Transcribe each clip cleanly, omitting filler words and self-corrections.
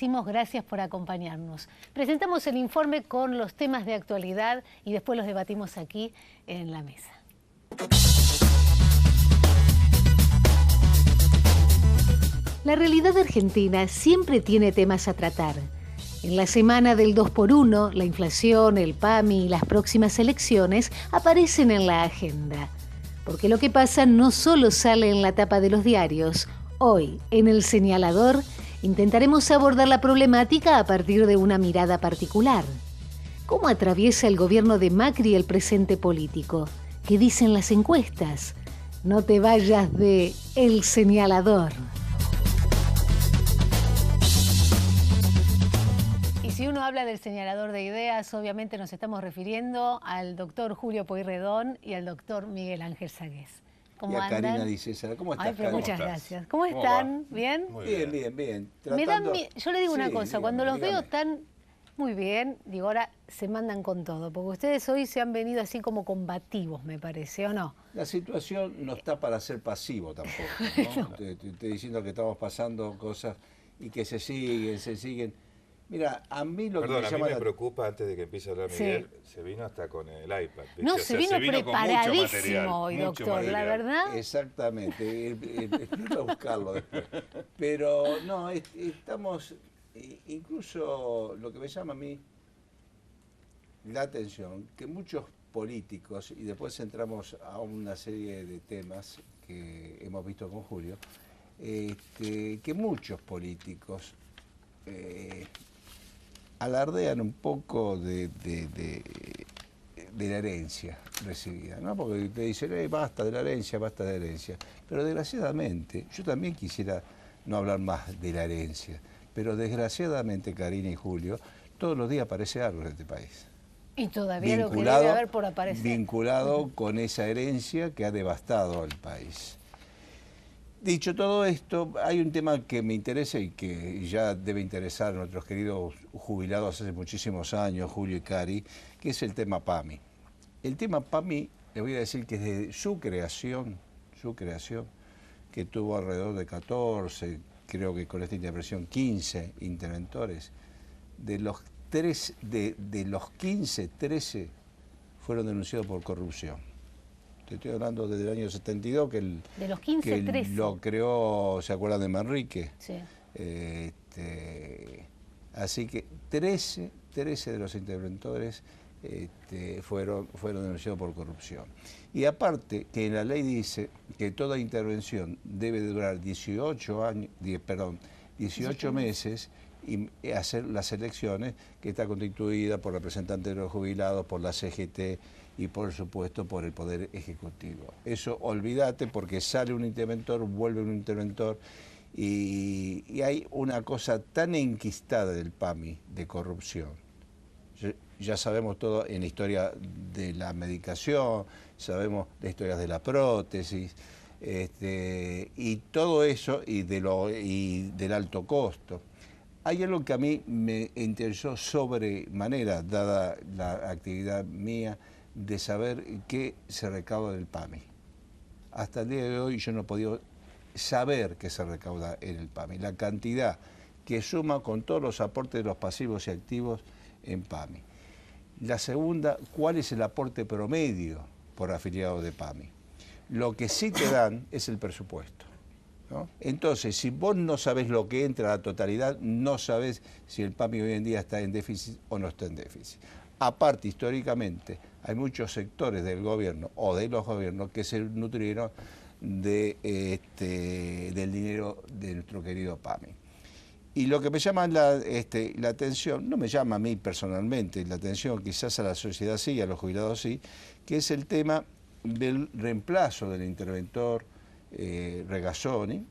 decimos gracias por acompañarnos. Presentamos el informe con los temas de actualidad y después los debatimos aquí en la mesa. La realidad argentina siempre tiene temas a tratar. En la semana del 2x1, la inflación, el PAMI y las próximas elecciones aparecen en la agenda. Porque lo que pasa no solo sale en la tapa de los diarios. Hoy, en El Señalador, intentaremos abordar la problemática a partir de una mirada particular. ¿Cómo atraviesa el gobierno de Macri el presente político? ¿Qué dicen las encuestas? No te vayas de El Señalador. Si uno habla del señalador de ideas, obviamente nos estamos refiriendo al doctor Julio Pueyrredón y al doctor Miguel Ángel Sagués. ¿Cómo andan? Karina Di César, ¿cómo estás? Ay, pero muchas gracias. ¿Cómo están? ¿Bien? Bien. Yo le digo una cosa, cuando los veo tan muy bien, digo, ahora se mandan con todo, porque ustedes hoy se han venido así como combativos, me parece, ¿o no? La situación no está para ser pasivo tampoco, ¿no? No. Te estoy diciendo que estamos pasando cosas y que se siguen. Mira, a mí lo Perdón, que a mí me preocupa, antes de que empiece a hablar Miguel, se vino hasta con el iPad. No, se vino preparadísimo hoy, doctor, la verdad. Exactamente, espero buscarlo después. Pero no, estamos, incluso lo que me llama a mí la atención, que muchos políticos, y después entramos a una serie de temas que hemos visto con Julio, que muchos políticos alardean un poco de la herencia recibida, ¿no? Porque te dicen, basta de la herencia, basta de la herencia. Pero desgraciadamente, yo también quisiera no hablar más de la herencia, pero desgraciadamente, Karina y Julio, todos los días aparece algo en este país. Y todavía lo que debe haber por aparecer. Vinculado con esa herencia que ha devastado al país. Dicho todo esto, hay un tema que me interesa y que ya debe interesar a nuestros queridos jubilados hace muchísimos años, Julio y Cari, que es el tema PAMI. El tema PAMI, les voy a decir que desde su creación, que tuvo alrededor de 14, creo que con esta intervención 15 interventores, de los 15, 13 fueron denunciados por corrupción. Estoy hablando desde el año 72, que de los 15, 13. Lo creó, ¿se acuerdan de Manrique? Sí. Así que 13 de los interventores fueron denunciados por corrupción. Y aparte, que en la ley dice que toda intervención debe de durar 18 meses y hacer las elecciones, que está constituida por representantes de los jubilados, por la CGT, y por supuesto por el Poder Ejecutivo. Eso olvídate, porque sale un interventor, vuelve un interventor, y hay una cosa tan enquistada del PAMI de corrupción. Ya sabemos todo en la historia de la medicación, sabemos de historias de la prótesis, y todo eso, y del alto costo. Hay algo que a mí me interesó sobremanera, dada la actividad mía, de saber qué se recauda del PAMI. Hasta el día de hoy yo no he podido saber qué se recauda en el PAMI, la cantidad que suma con todos los aportes de los pasivos y activos en PAMI. La segunda, ¿cuál es el aporte promedio por afiliado de PAMI? Lo que sí te dan es el presupuesto, ¿no? Entonces, si vos no sabés lo que entra a la totalidad, no sabés si el PAMI hoy en día está en déficit o no está en déficit. Aparte, históricamente, hay muchos sectores del gobierno o de los gobiernos que se nutrieron del dinero de nuestro querido PAMI. Y lo que me llama la atención, no me llama a mí personalmente la atención, quizás a la sociedad sí, a los jubilados sí, que es el tema del reemplazo del interventor Regazzoni,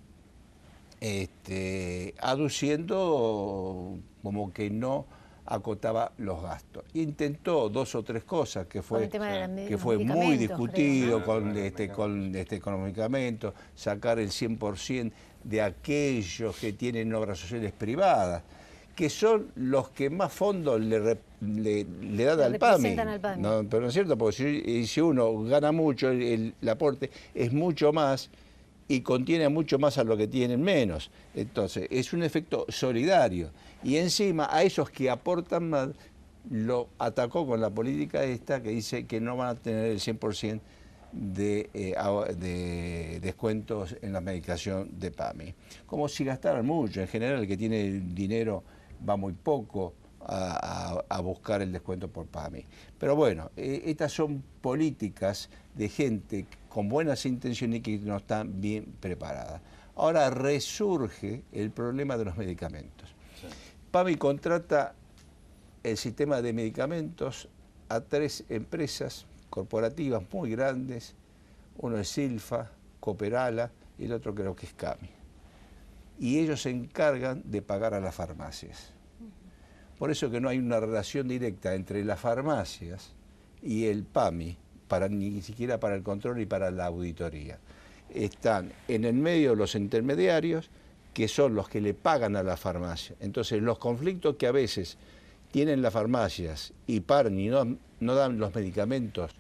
aduciendo como que no acotaba los gastos. Intentó 2 o 3 cosas que fue muy discutido con los medicamentos, sacar el 100% de aquellos que tienen obras sociales privadas, que son los que más fondos le dan al PAMI. No, pero no es cierto, porque si uno gana mucho, el aporte es mucho más y contiene mucho más a lo que tienen menos. Entonces, es un efecto solidario. Y encima a esos que aportan más, lo atacó con la política esta que dice que no van a tener el 100% de descuentos en la medicación de PAMI. Como si gastaran mucho. En general, el que tiene el dinero va muy poco a buscar el descuento por PAMI. Pero bueno, estas son políticas de gente con buenas intenciones y que no están bien preparadas. Ahora resurge el problema de los medicamentos. Sí. PAMI contrata el sistema de medicamentos a 3 empresas corporativas muy grandes. Uno es Silfa, Cooperala y el otro creo que es CAMI. Y ellos se encargan de pagar a las farmacias. Por eso que no hay una relación directa entre las farmacias y el PAMI, ni siquiera para el control y para la auditoría. Están en el medio los intermediarios, que son los que le pagan a la farmacia. Entonces, los conflictos que a veces tienen las farmacias y paran y no dan los medicamentos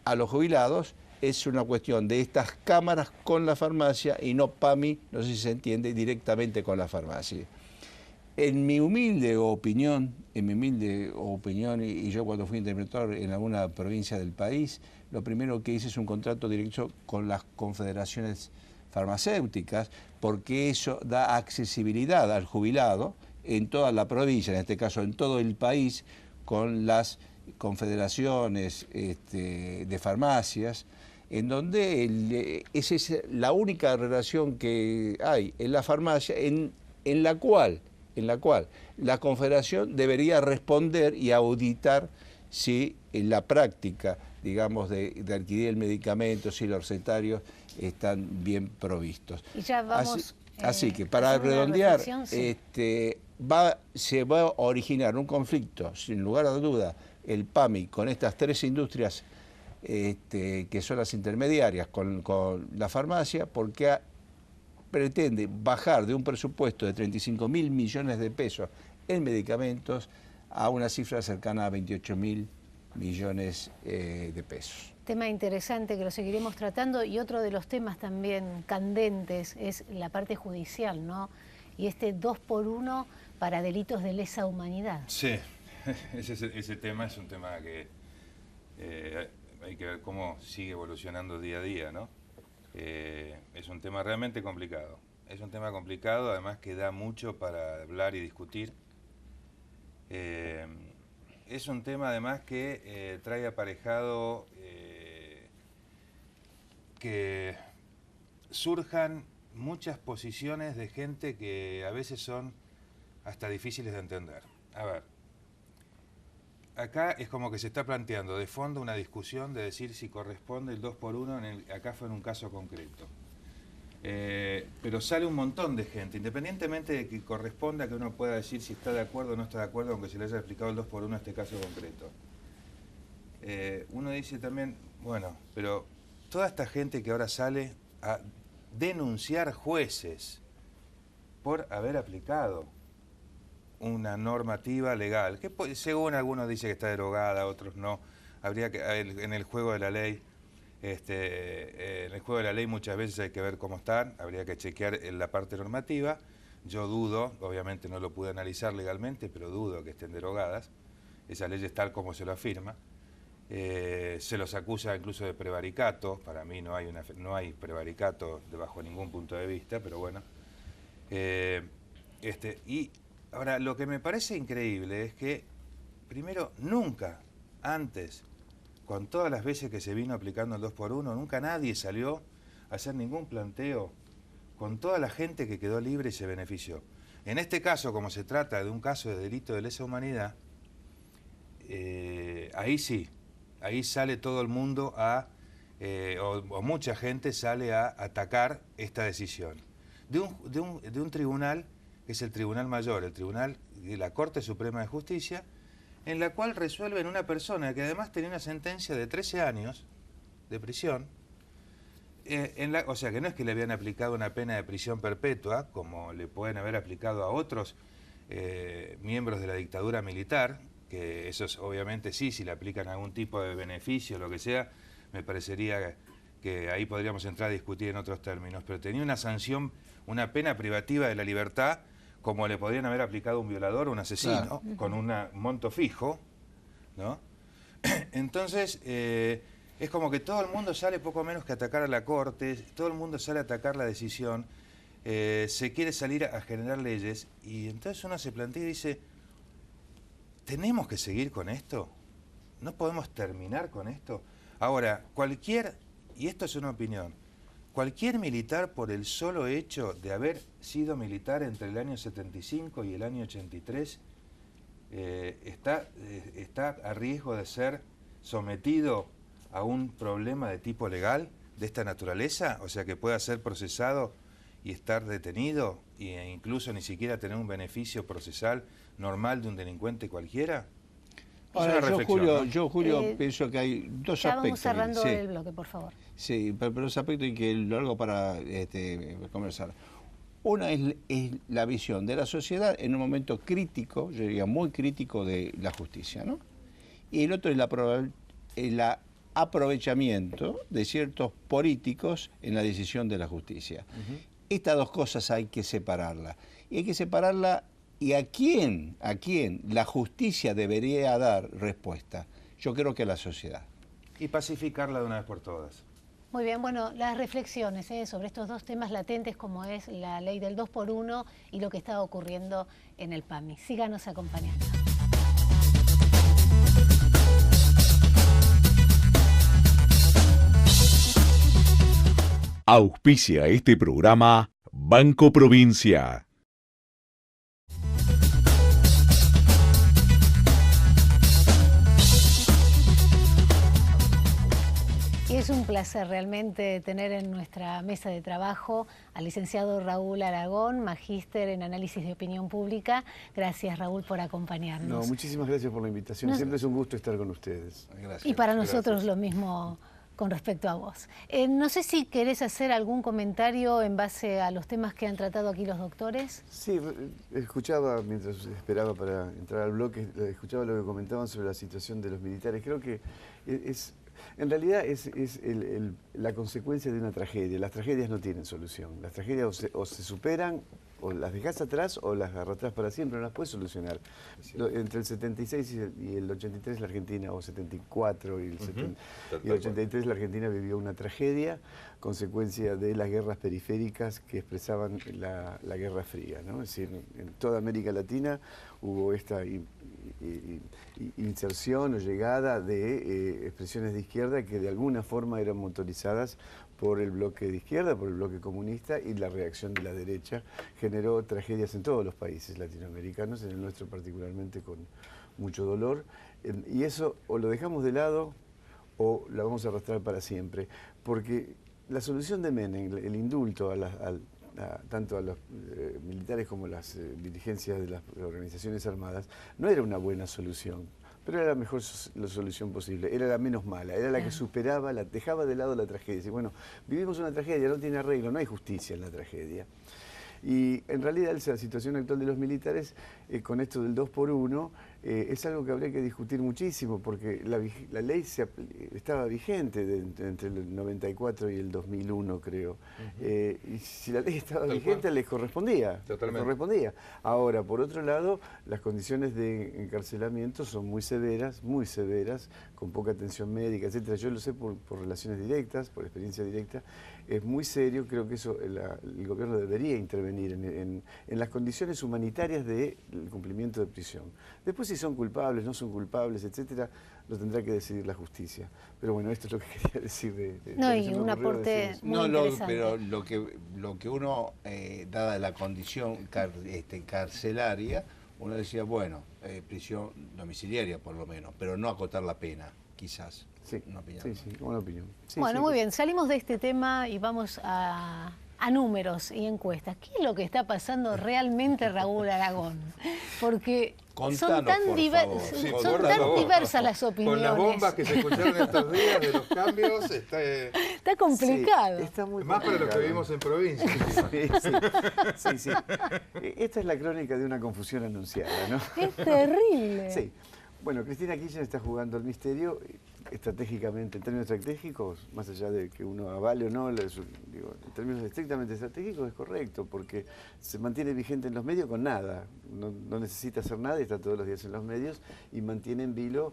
a los jubilados, es una cuestión de estas cámaras con la farmacia y no PAMI, no sé si se entiende, directamente con la farmacia. En mi humilde opinión, y yo cuando fui interventor en alguna provincia del país, lo primero que hice es un contrato directo con las confederaciones farmacéuticas, porque eso da accesibilidad al jubilado en toda la provincia, en este caso en todo el país, con las confederaciones de farmacias, en donde esa es la única relación que hay en la farmacia, en la cual la confederación debería responder y auditar si en la práctica, digamos, de adquirir el medicamento, si los recetarios están bien provistos. Y ya vamos, así que para redondear, sí. se va a originar un conflicto, sin lugar a duda, el PAMI con estas 3 industrias que son las intermediarias con la farmacia, porque pretende bajar de un presupuesto de 35.000 millones de pesos en medicamentos a una cifra cercana a 28.000 millones de pesos. Tema interesante que lo seguiremos tratando, y otro de los temas también candentes es la parte judicial, ¿no? Y este 2x1 para delitos de lesa humanidad. Sí, ese tema es un tema que hay que ver cómo sigue evolucionando día a día, ¿no? Es un tema realmente complicado. Es un tema complicado, además que da mucho para hablar y discutir. Es un tema además que trae aparejado que surjan muchas posiciones de gente que a veces son hasta difíciles de entender. A ver, acá es como que se está planteando de fondo una discusión de decir si corresponde el 2x1, acá fue en un caso concreto. Pero sale un montón de gente, independientemente de que corresponda que uno pueda decir si está de acuerdo o no está de acuerdo, aunque se le haya explicado el 2x1 en este caso concreto. Uno dice también, bueno, pero toda esta gente que ahora sale a denunciar jueces por haber aplicado una normativa legal, que según algunos dice que está derogada, otros no, habría que, en el juego de la ley, en el juego de la ley muchas veces hay que ver cómo están, habría que chequear en la parte normativa. Yo dudo, obviamente no lo pude analizar legalmente, pero dudo que estén derogadas, esa ley es tal como se lo afirma. Se los acusa incluso de prevaricato, para mí no hay prevaricato bajo ningún punto de vista, pero bueno. Y ahora, lo que me parece increíble es que, primero, nunca antes, con todas las veces que se vino aplicando el 2x1, nunca nadie salió a hacer ningún planteo con toda la gente que quedó libre y se benefició. En este caso, como se trata de un caso de delito de lesa humanidad, ahí sí, ahí sale todo el mundo o mucha gente sale a atacar esta decisión de un tribunal que es el Tribunal Mayor, el Tribunal de la Corte Suprema de Justicia, en la cual resuelven una persona que además tenía una sentencia de 13 años de prisión, o sea que no es que le habían aplicado una pena de prisión perpetua, como le pueden haber aplicado a otros miembros de la dictadura militar, que esos obviamente sí, si le aplican algún tipo de beneficio o lo que sea, me parecería que ahí podríamos entrar a discutir en otros términos, pero tenía una sanción, una pena privativa de la libertad como le podrían haber aplicado a un violador o un asesino, con un monto fijo, ¿no? Entonces, es como que todo el mundo sale poco menos que a atacar a la Corte, todo el mundo sale a atacar la decisión, se quiere salir a generar leyes, y entonces uno se plantea y dice, ¿tenemos que seguir con esto? ¿No podemos terminar con esto? Ahora, y esto es una opinión, cualquier militar por el solo hecho de haber sido militar entre el año 75 y el año 83 está a riesgo de ser sometido a un problema de tipo legal de esta naturaleza, o sea que pueda ser procesado y estar detenido e incluso ni siquiera tener un beneficio procesal normal de un delincuente cualquiera. Ahora, yo, Julio, pienso que hay dos ya aspectos. Vamos cerrando el bloque, por favor. Sí, pero dos aspectos y que lo hago para conversar. Una es la visión de la sociedad en un momento crítico, yo diría muy crítico de la justicia, ¿no? Y el otro es el aprovechamiento de ciertos políticos en la decisión de la justicia. Estas dos cosas hay que separarlas. Y hay que separarla. ¿Y a quién la justicia debería dar respuesta? Yo creo que a la sociedad. Y pacificarla de una vez por todas. Muy bien, bueno, las reflexiones sobre estos dos temas latentes como es la ley del 2x1 y lo que está ocurriendo en el PAMI. Síganos acompañando. Auspicia este programa Banco Provincia. Y es un placer realmente tener en nuestra mesa de trabajo al licenciado Raúl Aragón, magíster en análisis de opinión pública. Gracias, Raúl, por acompañarnos. No, muchísimas gracias por la invitación. Siempre es un gusto estar con ustedes. Gracias. Y para nosotros lo mismo con respecto a vos. No sé si querés hacer algún comentario en base a los temas que han tratado aquí los doctores. Sí, escuchaba, mientras esperaba para entrar al bloque, escuchaba lo que comentaban sobre la situación de los militares. Creo que en realidad es la consecuencia de una tragedia. Las tragedias no tienen solución. Las tragedias o se superan, o las dejas atrás, o las arrastras para siempre, no las puedes solucionar. Entre el 76 y el 83 la Argentina, o 74 y el 83 la Argentina vivió una tragedia, consecuencia de las guerras periféricas que expresaban la Guerra Fría, ¿no? Es decir, en toda América Latina hubo esta inserción o llegada de expresiones de izquierda que de alguna forma eran motorizadas por el bloque de izquierda, por el bloque comunista, y la reacción de la derecha generó tragedias en todos los países latinoamericanos, en el nuestro particularmente con mucho dolor, y eso o lo dejamos de lado o la vamos a arrastrar para siempre, porque la solución de Menem, el indulto tanto a los militares como a las dirigencias de las organizaciones armadas, no era una buena solución, pero era la mejor solución posible, era la menos mala, era la que superaba, dejaba de lado la tragedia. Y bueno, vivimos una tragedia, no tiene arreglo, no hay justicia en la tragedia. Y en realidad la situación actual de los militares, con esto del 2x1, es algo que habría que discutir muchísimo, porque la ley estaba vigente entre el 94 y el 2001, creo. Y si la ley estaba vigente, les correspondía. Totalmente. Les correspondía. Ahora, por otro lado, las condiciones de encarcelamiento son muy severas, con poca atención médica, etcétera. Yo lo sé por relaciones directas, por experiencia directa. Es muy serio, creo que eso el gobierno debería intervenir en las condiciones humanitarias del cumplimiento de prisión. Después, si son culpables, no son culpables, etcétera, lo tendrá que decidir la justicia. Pero bueno, esto es lo que quería decir. No, y un aporte muy interesante. Pero lo que uno, dada la condición carcelaria, uno decía, bueno, prisión domiciliaria por lo menos, pero no acotar la pena, quizás. Sí, una opinión. Sí, bueno, muy bien, salimos de este tema y vamos a números y encuestas. ¿Qué es lo que está pasando realmente, Raúl Aragón? Porque son tan diversas las opiniones. Con las bombas que se escucharon estos días de los cambios, está complicado. Sí, está muy más complicado. para los que vivimos en provincia. Sí. Esta es la crónica de una confusión anunciada, ¿no? Es terrible. Sí. Bueno, Cristina Kirchner está jugando al misterio. estratégicamente, en términos estratégicos, más allá de que uno avale o no, digo, en términos estrictamente estratégicos es correcto, porque se mantiene vigente en los medios con nada, no necesita hacer nada y está todos los días en los medios y mantiene en vilo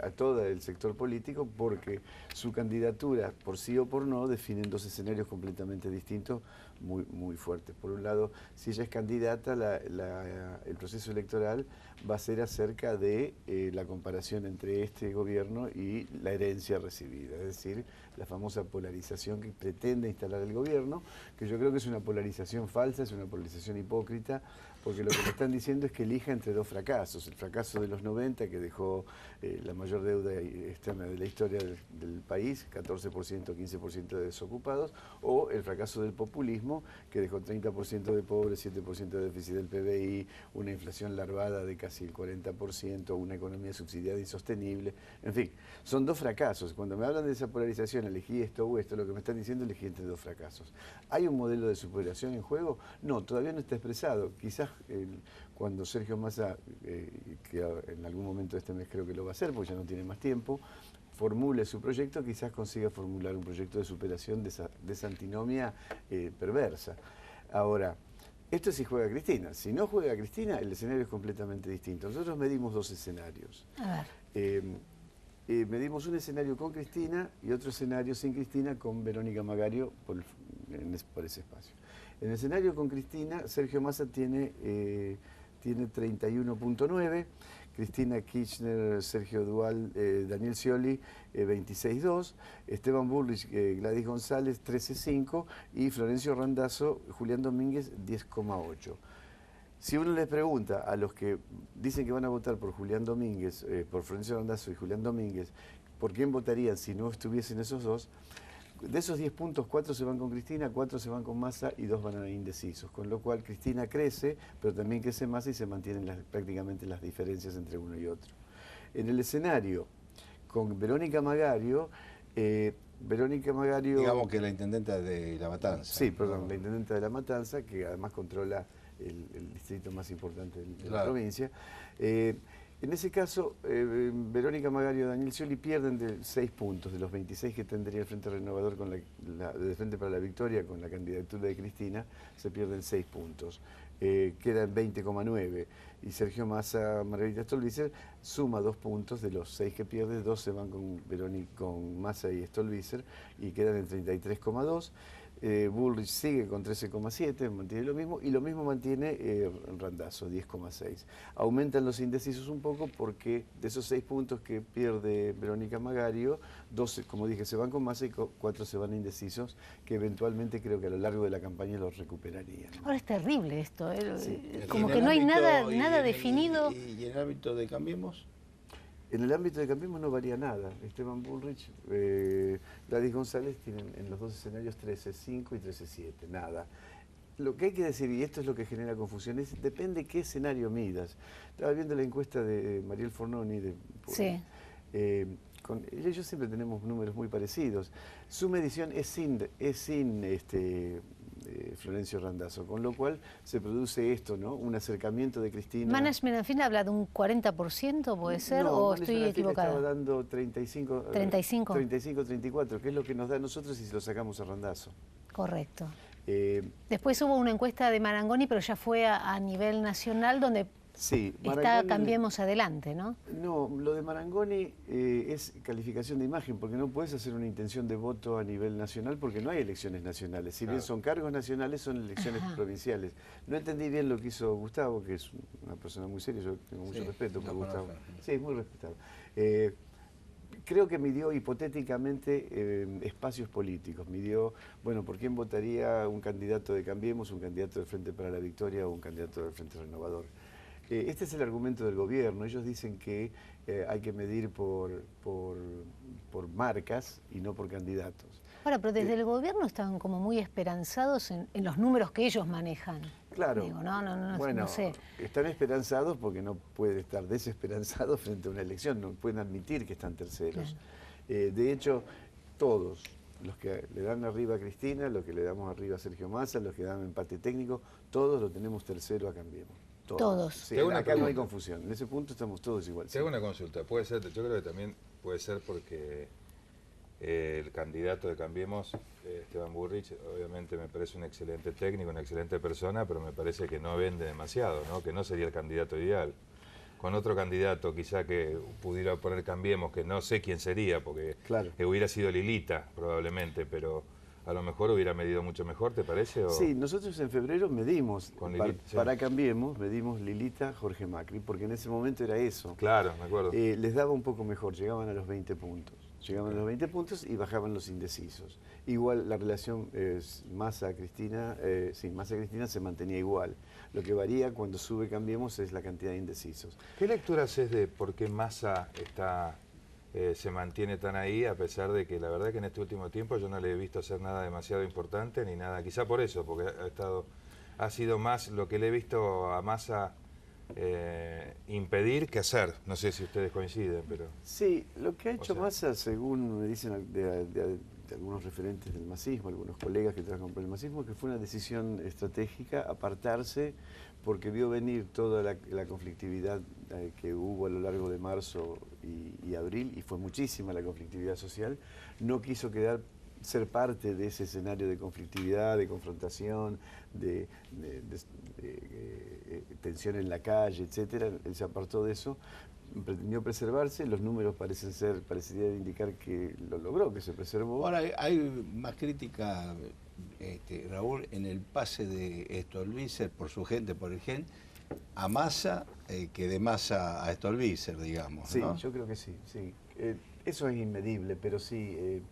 a todo el sector político porque su candidatura, por sí o por no, definen dos escenarios completamente distintos, muy fuertes. Por un lado, si ella es candidata, el proceso electoral va a ser acerca de la comparación entre este gobierno y la herencia recibida, es decir, la famosa polarización que pretende instalar el gobierno, que yo creo que es una polarización falsa, es una polarización hipócrita, porque lo que me están diciendo es que elija entre dos fracasos, el fracaso de los 90, que dejó la mayor deuda externa de la historia del país, 14%, 15% de desocupados, o el fracaso del populismo, que dejó 30% de pobres, 7% de déficit del PBI, una inflación larvada de casi el 40%, una economía subsidiada insostenible, en fin, son dos fracasos. Cuando me hablan de esa polarización, elegí esto o esto, lo que me están diciendo elegí entre dos fracasos. ¿Hay un modelo de superación en juego? No, todavía no está expresado. Quizás cuando Sergio Massa, que en algún momento de este mes creo que lo va a hacer, porque ya no tiene más tiempo, formule su proyecto, quizás consiga formular un proyecto de superación de esa antinomia perversa. Ahora, esto si juega Cristina. Si no juega Cristina, el escenario es completamente distinto. Nosotros medimos dos escenarios. A ver. Medimos un escenario con Cristina y otro escenario sin Cristina con Verónica Magario por ese espacio. En el escenario con Cristina, Sergio Massa tiene 31.9, Cristina Kirchner, Sergio Duval, Daniel Scioli 26.2, Esteban Bullrich, Gladys González 13.5 y Florencio Randazzo, Julián Domínguez 10.8. Si uno les pregunta a los que dicen que van a votar por Julián Domínguez, por Florencio Randazzo y Julián Domínguez, ¿por quién votarían si no estuviesen esos dos? De esos 10 puntos, 4 se van con Cristina, 4 se van con Massa y 2 van a indecisos. Con lo cual Cristina crece, pero también crece Massa y se mantienen prácticamente las diferencias entre uno y otro. En el escenario con Verónica Magario, digamos que la intendenta de La Matanza. Sí, perdón, la intendenta de La Matanza, que además controla el distrito más importante de la provincia. En ese caso, Verónica Magario y Daniel Scioli pierden de 6 puntos de los 26 que tendría el Frente Renovador con de Frente para la Victoria con la candidatura de Cristina, se pierden 6 puntos. Quedan 20,9 y Sergio Massa, Margarita Stolbizer suma 2 puntos de los 6 que pierde, 2 se van con Massa y Stolbizer y quedan en 33,2. Bullrich sigue con 13,7, mantiene lo mismo, y lo mismo mantiene Randazzo, 10,6. Aumentan los indecisos un poco porque de esos 6 puntos que pierde Verónica Magario, 12, como dije, se van con Massa y 4 se van indecisos, que eventualmente creo que a lo largo de la campaña los recuperarían. Ahora es terrible esto, Sí. como que no hay nada definido. ¿Y en el ámbito de Cambiemos? En el ámbito de Cambiemos no varía nada. Esteban Bullrich, Gladys González tienen en los dos escenarios 13.5 y 13.7, nada. Lo que hay que decir, y esto es lo que genera confusión, es depende qué escenario midas. Estaba viendo la encuesta de Mariel Fornoni, Sí. Con ellos siempre tenemos números muy parecidos. Su medición es sin Florencio Randazzo, con lo cual se produce esto, ¿no? Un acercamiento de Cristina. Management en fin habla de un 40%, ¿puede ser? No, ¿O estoy equivocada? Estaba dando 35, 34, que es lo que nos da a nosotros si lo sacamos a Randazzo. Correcto. Después hubo una encuesta de Marangoni, pero ya fue a nivel nacional, donde sí, está Cambiemos Adelante, ¿no? No, lo de Marangoni es calificación de imagen, porque no puedes hacer una intención de voto a nivel nacional porque no hay elecciones nacionales. Si bien son cargos nacionales, son elecciones provinciales. No entendí bien lo que hizo Gustavo, que es una persona muy seria, yo tengo mucho respeto por Gustavo. Sí, muy respetado. Creo que midió hipotéticamente espacios políticos, midió, bueno, por quién votaría un candidato de Cambiemos, un candidato del Frente para la Victoria o un candidato del Frente Renovador. Este es el argumento del gobierno. Ellos dicen que hay que medir por marcas y no por candidatos. Ahora, pero desde el gobierno están como muy esperanzados en los números que ellos manejan. Claro. Digo, bueno, no sé. Están esperanzados porque no pueden estar desesperanzados frente a una elección, no pueden admitir que están terceros. Claro. De hecho, todos, los que le dan arriba a Cristina, los que le damos arriba a Sergio Massa, los que dan empate técnico, todos lo tenemos tercero a Cambiemos. Todos. Sí, Te hago una acá no hay pregunta. confusión. En ese punto estamos todos igual. Te hago una consulta. Puede ser, yo creo que también puede ser porque el candidato de Cambiemos, Esteban Burrich, obviamente me parece un excelente técnico, una excelente persona, pero me parece que no vende demasiado, ¿no? Que no sería el candidato ideal. Con otro candidato quizá que pudiera poner Cambiemos, que no sé quién sería, porque Claro. hubiera sido Lilita probablemente, pero a lo mejor hubiera medido mucho mejor, ¿te parece? ¿O? Sí, nosotros en febrero medimos, Con Lilita, sí. para Cambiemos, medimos Lilita, Jorge Macri, porque en ese momento era eso. Claro, me acuerdo. Les daba un poco mejor, llegaban a los 20 puntos. Llegaban a los 20 puntos y bajaban los indecisos. Igual la relación Massa-Cristina, Massa-Cristina se mantenía igual. Lo que varía cuando sube Cambiemos es la cantidad de indecisos. ¿Qué lectura haces de por qué Massa se mantiene tan ahí, a pesar de que la verdad que en este último tiempo yo no le he visto hacer nada demasiado importante ni nada? Quizá por eso, porque ha sido más lo que le he visto a Massa impedir que hacer. No sé si ustedes coinciden, pero... Sí, lo que ha hecho sea, Massa, según me dicen de algunos referentes del masismo, algunos colegas que trabajan por el masismo, que fue una decisión estratégica apartarse porque vio venir toda la conflictividad que hubo a lo largo de marzo y abril, y fue muchísima la conflictividad social. No quiso ser parte de ese escenario de conflictividad, de confrontación, de tensión en la calle, etcétera. Él se apartó de eso, pretendió preservarse, los números parecerían indicar que lo logró, que se preservó. Ahora hay más crítica, Raúl, en el pase de Stolbizer por su gente, por el GEN, a Massa, que de Massa a Stolbizer, digamos. Sí, ¿no? yo creo que sí. Eso es inmedible, pero sí,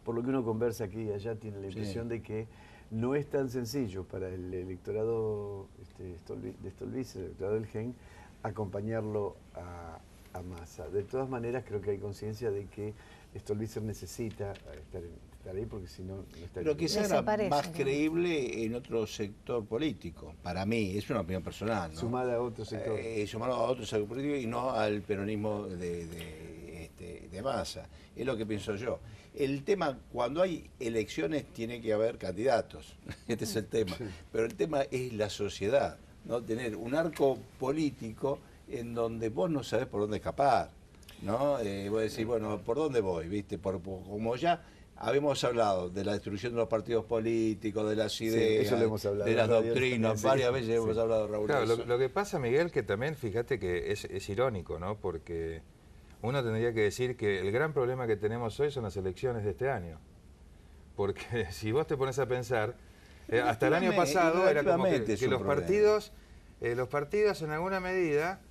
por lo que uno conversa aquí y allá, tiene la impresión de que no es tan sencillo para el electorado de Stolbizer, el electorado del GEN, acompañarlo a Massa. De todas maneras, creo que hay conciencia de que Stolbizer necesita estar ahí, porque si no, no estaría. Pero quizá era Desaparece, más ¿no? creíble en otro sector político. Para mí, es una opinión personal, ¿no? Sumada a otro sector. Sumado a otro sector político y no al peronismo de Massa. Es lo que pienso yo. El tema, cuando hay elecciones, tiene que haber candidatos. Este es el tema. Pero el tema es la sociedad, ¿no? Tener un arco político en donde vos no sabés por dónde escapar, ¿no? Vos decís, bueno, ¿por dónde voy? ¿Viste? Como ya habíamos hablado de la destrucción de los partidos políticos, de las ideas, eso lo hemos hablado, de las Radial doctrinas, también, varias veces hemos hablado, Raúl. Claro, de eso. lo que pasa, Miguel, que también, fíjate que es irónico, ¿no? Porque uno tendría que decir que el gran problema que tenemos hoy son las elecciones de este año. Porque si vos te pones a pensar, hasta el año pasado era como que los partidos en alguna medida,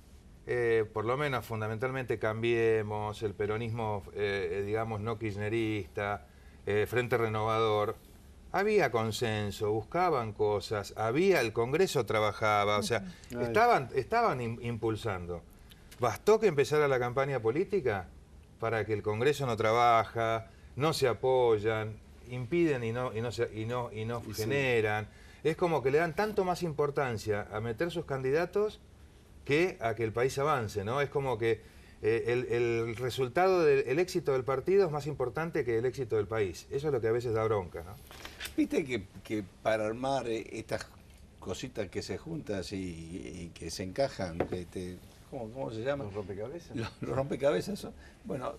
por lo menos fundamentalmente Cambiemos, el peronismo, digamos, no kirchnerista, Frente Renovador, había consenso, buscaban cosas, el Congreso trabajaba, o sea, estaban impulsando. ¿Bastó que empezara la campaña política para que el Congreso no trabaja, no se apoyan, impiden y no generan? Es como que le dan tanto más importancia a meter sus candidatos que a que el país avance, ¿no? Es como que el resultado el éxito del partido es más importante que el éxito del país. Eso es lo que a veces da bronca, ¿no? Viste que para armar estas cositas que se juntan y que se encajan, ¿cómo se llama? ¿Los rompecabezas? Los rompecabezas son. Bueno,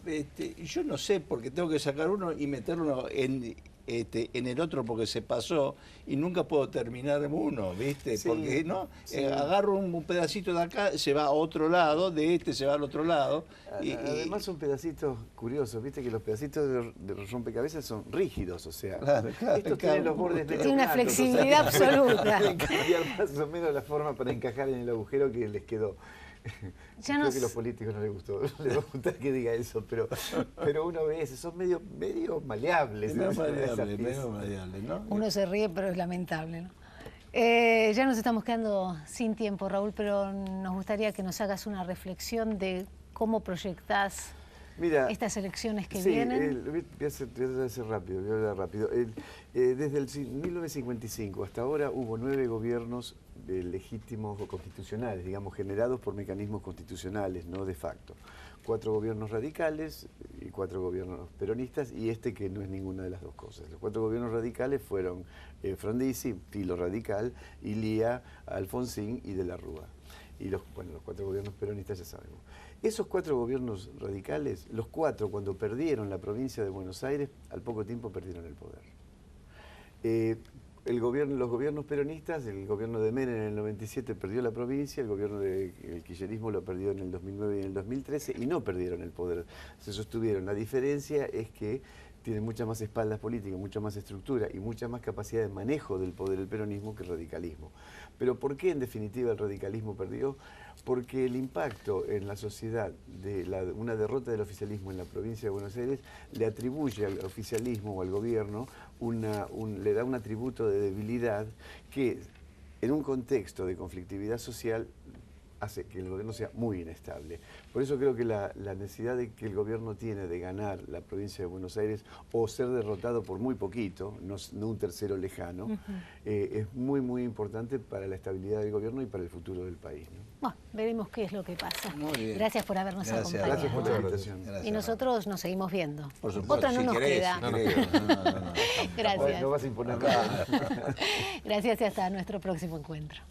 yo no sé, porque tengo que sacar uno y meterlo en el otro porque se pasó y nunca puedo terminar uno, ¿viste? Sí, porque no sí. agarro un pedacito de acá, se va a otro lado, de se va al otro lado. Además son pedacitos curiosos, viste que los pedacitos de los rompecabezas son rígidos, o sea, Claro, estos tienen los bordes medio Tiene una planos, o sea, flexibilidad absoluta. tienen que cambiar más o menos la forma para encajar en el agujero que les quedó. Ya Creo no que a los políticos no les gustó, les va a gustar que diga eso, pero uno ve eso, son medio maleables. Medio maleable, ¿no? Uno se ríe, pero es lamentable, ¿no? Ya nos estamos quedando sin tiempo, Raúl, pero nos gustaría que nos hagas una reflexión de cómo proyectás estas elecciones que vienen. Voy a hacer rápido, voy a hablar rápido. Desde el 1955 hasta ahora hubo 9 gobiernos legítimos o constitucionales, digamos, generados por mecanismos constitucionales, no de facto. 4 gobiernos radicales y 4 gobiernos peronistas, y este que no es ninguna de las dos cosas. Los 4 gobiernos radicales fueron Frondizi, filo radical, Ilía, Alfonsín y de la Rúa. Y los 4 gobiernos peronistas ya sabemos. Esos 4 gobiernos radicales, los 4 cuando perdieron la provincia de Buenos Aires, al poco tiempo perdieron el poder. Los gobiernos peronistas, el gobierno de Menem en el 97 perdió la provincia, el gobierno del kirchnerismo lo perdió en el 2009 y en el 2013 y no perdieron el poder, se sostuvieron. La diferencia es que tiene muchas más espaldas políticas, mucha más estructura y mucha más capacidad de manejo del poder el peronismo que el radicalismo. Pero ¿por qué en definitiva el radicalismo perdió? Porque el impacto en la sociedad de una derrota del oficialismo en la provincia de Buenos Aires le atribuye al oficialismo o al gobierno, le da un atributo de debilidad que en un contexto de conflictividad social hace que el gobierno sea muy inestable. Por eso creo que la necesidad que el gobierno tiene de ganar la provincia de Buenos Aires o ser derrotado por muy poquito, no un tercero lejano, es muy, muy importante para la estabilidad del gobierno y para el futuro del país, ¿no? Bueno, veremos qué es lo que pasa. Muy bien. Gracias por habernos acompañado. Gracias por la invitación. Gracias. Y nosotros nos seguimos viendo. Por supuesto, Otra no si nos querés, queda. si querés. No. Gracias. No vas a imponer nada. Gracias y hasta nuestro próximo encuentro.